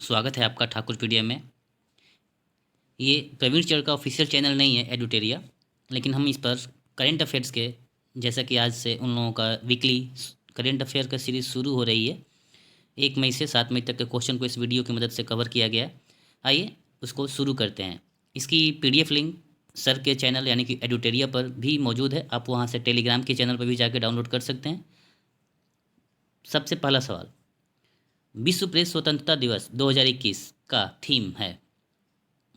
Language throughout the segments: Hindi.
स्वागत है आपका ठाकुर पीडिया में। ये प्रवीण चर का ऑफिशियल चैनल नहीं है एडुटेरिया, लेकिन हम इस पर करेंट अफेयर्स के, जैसा कि आज से उन लोगों का वीकली करेंट अफेयर का सीरीज़ शुरू हो रही है। 1 मई से 7 मई तक के क्वेश्चन को इस वीडियो की मदद से कवर किया गया। आइए उसको शुरू करते हैं। इसकी पीडीएफ लिंक सर के चैनल यानी कि एडुटेरिया पर भी मौजूद है। आप वहाँ से टेलीग्राम के चैनल पर भी जाकर डाउनलोड कर सकते हैं। सबसे पहला सवाल, विश्व प्रेस स्वतंत्रता दिवस 2021 का थीम है।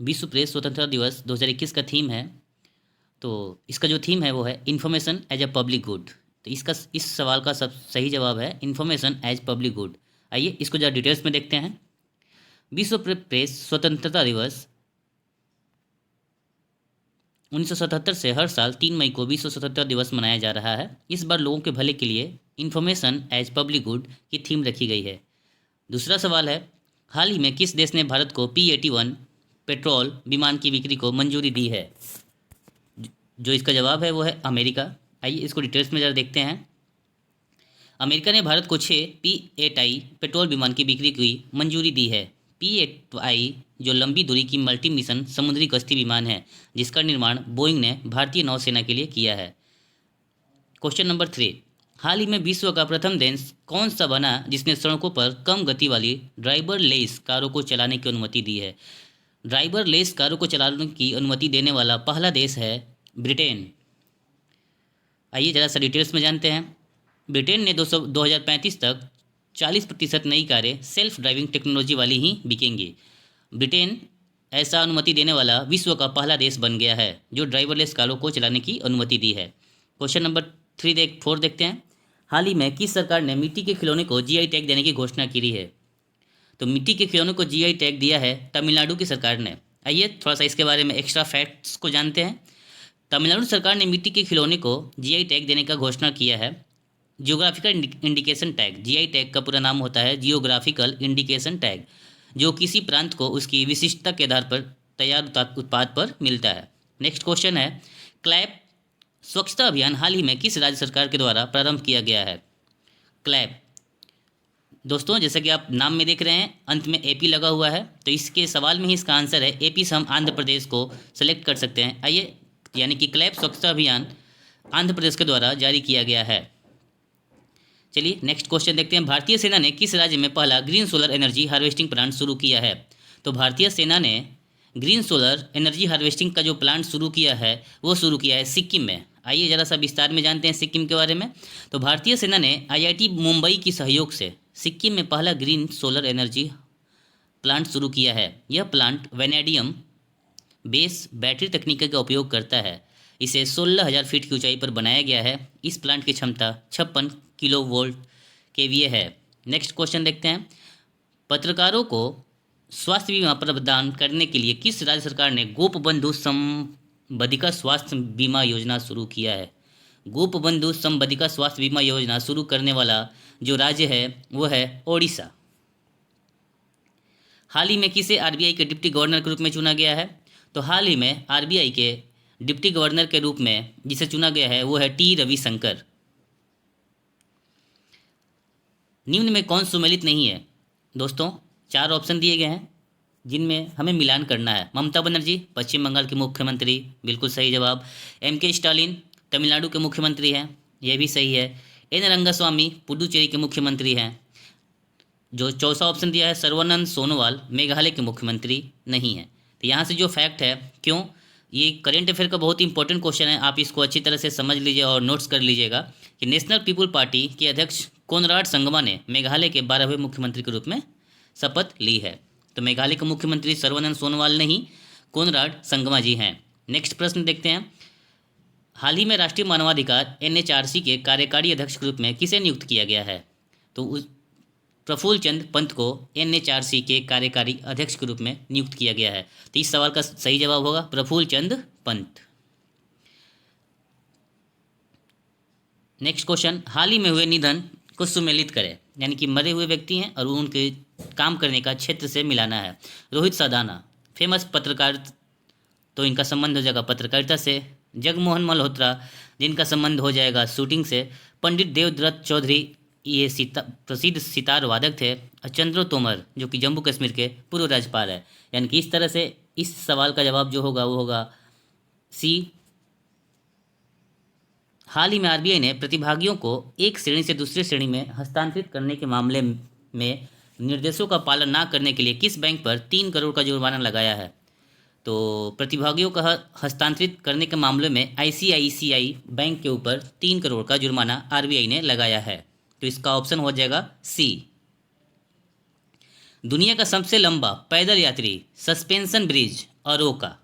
विश्व प्रेस स्वतंत्रता दिवस 2021 का थीम है, तो इसका जो थीम है वो है information as a public good. तो इसका इस सवाल का सब सही जवाब है इन्फॉर्मेशन एज पब्लिक गुड। आइए इसको ज़रा डिटेल्स में देखते हैं। विश्व प्रेस स्वतंत्रता दिवस 1977 से हर साल 3 मई को विश्व स्वतंत्रता दिवस मनाया जा रहा है। इस बार लोगों के भले के लिए इन्फॉर्मेशन एज पब्लिक गुड की थीम रखी गई है। दूसरा सवाल है, हाल ही में किस देश ने भारत को P-81 पेट्रोल विमान की बिक्री को मंजूरी दी है? जो इसका जवाब है वो है अमेरिका। आइए इसको डिटेल्स में ज़रा देखते हैं। अमेरिका ने भारत को 6 P-8I पेट्रोल विमान की बिक्री की मंजूरी दी है। P-8I जो लंबी दूरी की मल्टी मिशन समुद्री गश्ती विमान है, जिसका निर्माण बोइंग ने भारतीय नौसेना के लिए किया है। क्वेश्चन नंबर 3, हाल ही में विश्व का प्रथम देश कौन सा बना जिसने सड़कों पर कम गति वाली ड्राइवर लेस कारों को चलाने की अनुमति दी है? ड्राइवर लेस कारों को चलाने की अनुमति देने वाला पहला देश है ब्रिटेन। आइए ज़रा सा डिटेल्स में जानते हैं। ब्रिटेन ने 2035 तक 40% नई कारें सेल्फ ड्राइविंग टेक्नोलॉजी वाली ही बिकेंगी। ब्रिटेन ऐसा अनुमति देने वाला विश्व का पहला देश बन गया है जो ड्राइवरलेस कारों को चलाने की अनुमति दी है। क्वेश्चन नंबर 4 देखते हैं। हाल ही में किस सरकार ने मिट्टी के खिलौने को जीआई टैग देने की घोषणा की है? तो मिट्टी के खिलौने को जीआई टैग दिया है तमिलनाडु की सरकार ने। आइए थोड़ा सा इसके बारे में एक्स्ट्रा फैक्ट्स को जानते हैं। तमिलनाडु सरकार ने मिट्टी के खिलौने को जीआई टैग देने का घोषणा किया है। Geographical indication tag, GI tag का पूरा नाम होता है जियोग्राफिकल इंडिकेशन टैग, जो किसी प्रांत को उसकी विशिष्टता के आधार पर तैयार उत्पाद पर मिलता है। नेक्स्ट क्वेश्चन है, क्लैप स्वच्छता अभियान हाल ही में किस राज्य सरकार के द्वारा प्रारंभ किया गया है? क्लैप दोस्तों, जैसा कि आप नाम में देख रहे हैं अंत में एपी लगा हुआ है, तो इसके सवाल में ही इसका आंसर है एपी से हम आंध्र प्रदेश को सेलेक्ट कर सकते हैं। आइए, यानी कि क्लैप स्वच्छता अभियान आंध्र प्रदेश के द्वारा जारी किया गया है। चलिए नेक्स्ट क्वेश्चन देखते हैं। भारतीय सेना ने किस राज्य में पहला green solar energy harvesting plant शुरू किया है? तो भारतीय सेना ने ग्रीन सोलर एनर्जी हार्वेस्टिंग का जो प्लांट शुरू किया है वो शुरू किया है सिक्किम में। आइए ज़रा सा विस्तार में जानते हैं सिक्किम के बारे में। तो भारतीय सेना ने आईआईटी मुंबई की सहयोग से सिक्किम में पहला ग्रीन सोलर एनर्जी प्लांट शुरू किया है। यह प्लांट वेनेडियम बेस बैटरी तकनीक का उपयोग करता है। इसे 16,000 फीट की ऊंचाई पर बनाया गया है। इस प्लांट की क्षमता 56 किलोवोल्ट केवीए है। नेक्स्ट क्वेश्चन देखते हैं। पत्रकारों को स्वास्थ्य बीमा प्रदान करने के लिए किस राज्य सरकार ने गोपबंधु संबंधिका स्वास्थ्य बीमा योजना शुरू किया है? गोपबंधु संबंधिका स्वास्थ्य बीमा योजना शुरू करने वाला जो राज्य है वो है ओडिशा। हाल ही में किसे आरबीआई के डिप्टी गवर्नर के रूप में चुना गया है? तो हाल ही में आरबीआई के डिप्टी गवर्नर के रूप में जिसे चुना गया है वो है टी रविशंकर। निम्न में कौन सुमेलित नहीं है? दोस्तों 4 ऑप्शन दिए गए हैं जिनमें हमें मिलान करना है। ममता बनर्जी पश्चिम बंगाल के मुख्यमंत्री, बिल्कुल सही जवाब। एमके स्टालिन तमिलनाडु के मुख्यमंत्री हैं, यह भी सही है। एन रंगास्वामी पुडुचेरी के मुख्यमंत्री हैं। जो चौथा ऑप्शन दिया है सर्बानंद सोनोवाल मेघालय के मुख्यमंत्री नहीं है। तो यहाँ से जो फैक्ट है, क्यों ये करेंट अफेयर का बहुत ही इंपॉर्टेंट क्वेश्चन है, आप इसको अच्छी तरह से समझ लीजिए और नोट्स कर लीजिएगा कि नेशनल पीपुल पार्टी के अध्यक्ष कोनराड संगमा ने मेघालय के 12वें मुख्यमंत्री के रूप में शपथ ली है। तो मेघालय के मुख्यमंत्री सर्बानंद सोनोवाल नहीं, कोनराड संगमा जी हैं। नेक्स्ट प्रश्न देखते हैं। हाल ही में राष्ट्रीय मानवाधिकार एनएचआरसी के कार्यकारी अध्यक्ष के रूप में किसे नियुक्त किया गया है? तो प्रफुल्ल चंद पंत को एनएचआरसी के कार्यकारी अध्यक्ष के रूप में नियुक्त किया गया है। तो इस सवाल का सही जवाब होगा प्रफुल्ल चंद पंत। नेक्स्ट क्वेश्चन, हाल ही में हुए निधन को सुमेलित करें, यानी कि मरे हुए व्यक्ति हैं और उनके काम करने का क्षेत्र से मिलाना है। रोहित सदाना फेमस पत्रकार, तो इनका संबंध हो जाएगा पत्रकारिता से। जगमोहन मल्होत्रा जिनका संबंध हो जाएगा शूटिंग से। पंडित देवव्रत चौधरी ये प्रसिद्ध सितार वादक थे। चंद्र तोमर जो कि जम्मू कश्मीर के पूर्व राज्यपाल है। यानी कि इस तरह से इस सवाल का जवाब जो होगा वो होगा सी। हाल ही में आरबीआई ने प्रतिभागियों को एक श्रेणी से दूसरी श्रेणी में हस्तांतरित करने के मामले में निर्देशों का पालन न करने के लिए किस बैंक पर 3 करोड़ का जुर्माना लगाया है? तो प्रतिभागियों का हस्तांतरित करने के मामले में आईसीआईसीआई बैंक के ऊपर 3 करोड़ का जुर्माना आरबीआई ने लगाया है। तो इसका ऑप्शन हो जाएगा सी। दुनिया का सबसे लंबा पैदल यात्री सस्पेंशन ब्रिज अरोका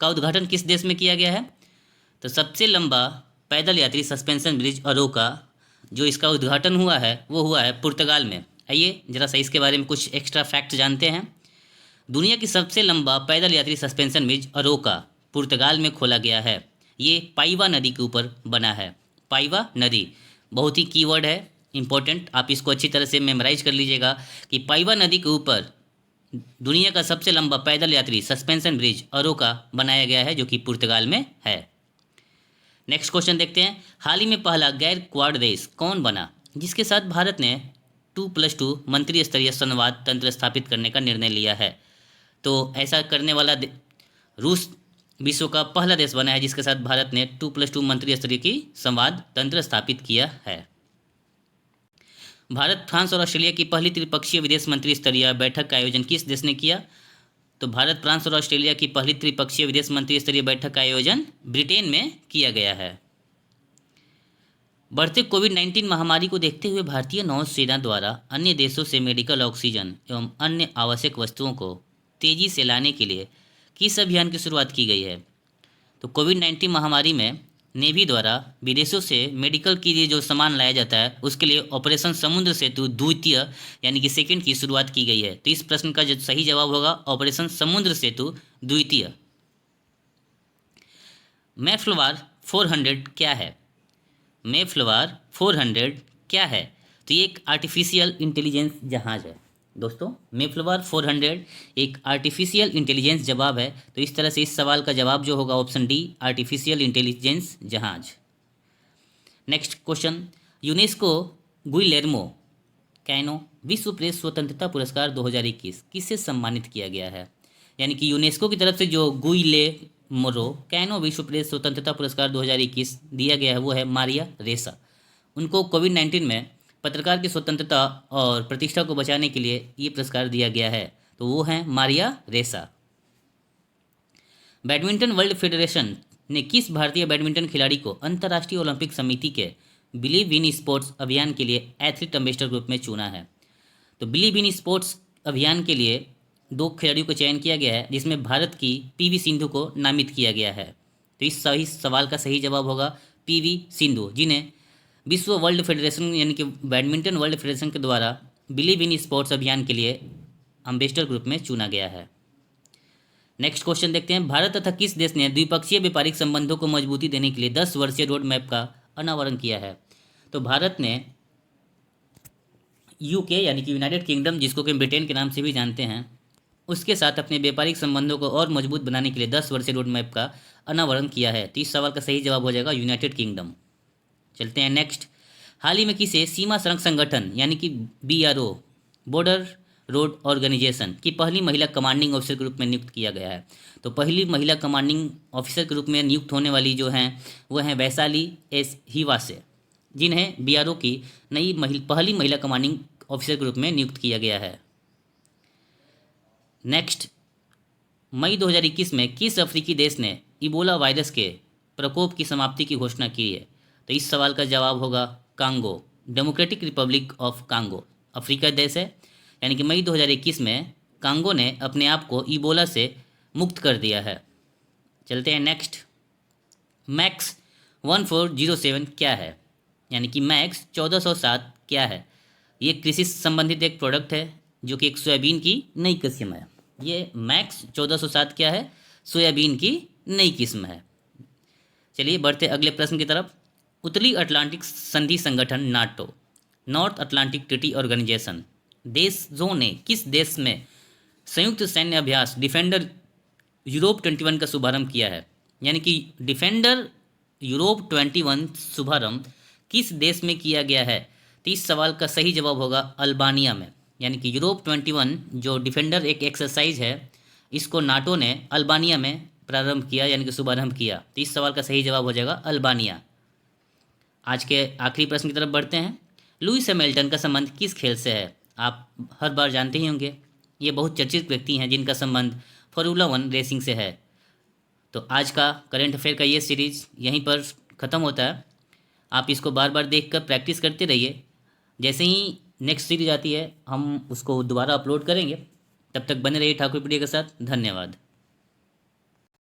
का उद्घाटन किस देश में किया गया है? तो सबसे लंबा पैदल यात्री सस्पेंशन ब्रिज अरोका जो इसका उद्घाटन हुआ है वो हुआ है पुर्तगाल में। आइए जरा सा इसके बारे में कुछ एक्स्ट्रा फैक्ट जानते हैं। दुनिया की सबसे लंबा पैदल यात्री सस्पेंशन ब्रिज अरोका पुर्तगाल में खोला गया है। ये पाइवा नदी के ऊपर बना है। पाइवा नदी बहुत ही कीवर्ड है, इंपॉर्टेंट, आप इसको अच्छी तरह से मेमोराइज कर लीजिएगा कि पाइवा नदी के ऊपर दुनिया का सबसे लंबा पैदल यात्री सस्पेंशन ब्रिज अरोका बनाया गया है जो कि पुर्तगाल में है। नेक्स्ट क्वेश्चन देखते हैं। हाल ही में पहला गैर क्वाड देश कौन बना जिसके साथ भारत ने 2+2 मंत्री स्तरीय संवाद तंत्र स्थापित करने का निर्णय लिया है? तो ऐसा करने वाला रूस विश्व का पहला देश बना है जिसके साथ भारत ने 2+2 मंत्री स्तरीय की संवाद तंत्र स्थापित किया है। भारत, फ्रांस और ऑस्ट्रेलिया की पहली त्रिपक्षीय विदेश मंत्री स्तरीय बैठक का आयोजन किस देश ने किया? तो भारत, फ्रांस और ऑस्ट्रेलिया की पहली त्रिपक्षीय विदेश मंत्री स्तरीय बैठक का आयोजन ब्रिटेन में किया गया है। बढ़ते कोविड-19 महामारी को देखते हुए भारतीय नौसेना द्वारा अन्य देशों से मेडिकल ऑक्सीजन एवं अन्य आवश्यक वस्तुओं को तेजी से लाने के लिए किस अभियान की शुरुआत की गई है? तो कोविड-19 महामारी में नेवी द्वारा विदेशों से मेडिकल के लिए जो सामान लाया जाता है उसके लिए ऑपरेशन समुद्र सेतु द्वितीय यानी कि सेकंड की शुरुआत की गई है। तो इस प्रश्न का जो सही जवाब होगा ऑपरेशन समुद्र सेतु द्वितीय। मेफ्लवार 400 क्या है? मेफ्लवार 400 क्या है? तो ये एक आर्टिफिशियल इंटेलिजेंस जहाज है दोस्तों। मेफ्लवार 400 एक आर्टिफिशियल इंटेलिजेंस जवाब है। तो इस तरह से इस सवाल का जवाब जो होगा ऑप्शन डी आर्टिफिशियल इंटेलिजेंस जहाज। Next question. UNESCO Guillermo canoe विश्व प्रेस स्वतंत्रता पुरस्कार 2021 किससे सम्मानित किया गया है? यानी कि यूनेस्को की तरफ से जो गुइलेर्मो कैनो विश्व प्रेस स्वतंत्रता पुरस्कार 2021 दिया गया है वो है मारिया रेसा। उनको कोविड-19 में पत्रकार की स्वतंत्रता और प्रतिष्ठा को बचाने के लिए ये पुरस्कार दिया गया है। तो वो हैं मारिया रेसा। बैडमिंटन वर्ल्ड फेडरेशन ने किस भारतीय बैडमिंटन खिलाड़ी को अंतर्राष्ट्रीय ओलंपिक समिति के बिलीव इन स्पोर्ट्स अभियान के लिए एथलीट एम्बेसडर ग्रुप में चुना है? तो बिलीव इन स्पोर्ट्स अभियान के लिए 2 खिलाड़ियों का चयन किया गया है जिसमें भारत की पीवी सिंधु को नामित किया गया है। तो इस सवाल का सही जवाब होगा पीवी सिंधु, जिन्हें विश्व वर्ल्ड फेडरेशन यानी कि बैडमिंटन वर्ल्ड फेडरेशन के द्वारा बिलीव इन स्पोर्ट्स अभियान के लिए एम्बेसडर ग्रुप में चुना गया है। नेक्स्ट क्वेश्चन देखते हैं। भारत तथा किस देश ने द्विपक्षीय व्यापारिक संबंधों को मजबूती देने के लिए 10 वर्षीय रोड मैप का अनावरण किया है? तो भारत ने यूके यानी कि यूनाइटेड किंगडम, जिसको कि ब्रिटेन के नाम से भी जानते हैं, उसके साथ अपने व्यापारिक संबंधों को और मजबूत बनाने के लिए 10 वर्षीय रोड मैप का अनावरण किया है। तो इस सवाल का सही जवाब हो जाएगा यूनाइटेड किंगडम। चलते हैं नेक्स्ट। हाल ही में किसे सीमा सड़क संगठन यानी कि BRO बॉर्डर रोड ऑर्गेनाइजेशन की पहली महिला कमांडिंग ऑफिसर के रूप में नियुक्त किया गया है? तो पहली महिला कमांडिंग ऑफिसर के रूप में नियुक्त होने वाली जो हैं वो हैं वैशाली एस हिवासे, जिन्हें BRO की पहली महिला कमांडिंग ऑफिसर के रूप में नियुक्त किया गया है। नेक्स्ट, मई 2021 में किस अफ्रीकी देश ने इबोला वायरस के प्रकोप की समाप्ति की घोषणा की है? तो इस सवाल का जवाब होगा Congo, democratic Republic of Congo Africa देश है। यानी कि मई 2021 में कांगो ने अपने आप को इबोला से मुक्त कर दिया है। चलते हैं नेक्स्ट। मैक्स 1407 क्या है? यानी कि मैक्स 1407 क्या है? ये कृषि संबंधित एक प्रोडक्ट है जो कि एक सोयाबीन की नई किस्म है। ये मैक्स 1407 क्या है? सोयाबीन की नई किस्म है। चलिए बढ़ते अगले प्रश्न की तरफ। उत्तरी अटलांटिक संधि संगठन NATO, North Atlantic Treaty Organization देशों ने किस देश में संयुक्त सैन्य अभ्यास डिफेंडर यूरोप 21 का शुभारंभ किया है? यानी कि डिफेंडर यूरोप 21 शुभारंभ किस देश में किया गया है? 30 सवाल का सही जवाब होगा अल्बानिया में, यानी कि यूरोप 21 जो डिफेंडर एक एक्सरसाइज है, इसको नाटो ने अल्बानिया में प्रारंभ किया, यानी कि शुभारंभ किया। 30 सवाल का सही जवाब हो जाएगा अल्बानिया। आज के आखिरी प्रश्न की तरफ बढ़ते हैं। लुइस हैमिल्टन का संबंध किस खेल से है? आप हर बार जानते ही होंगे, ये बहुत चर्चित व्यक्ति हैं जिनका संबंध फॉर्मूला 1 रेसिंग से है। तो आज का करंट अफेयर का ये सीरीज़ यहीं पर ख़त्म होता है। आप इसको बार बार देखकर प्रैक्टिस करते रहिए। जैसे ही नेक्स्ट सीरीज आती है हम उसको दोबारा अपलोड करेंगे। तब तक बने रहिए ठाकुर पीडिया के साथ। धन्यवाद।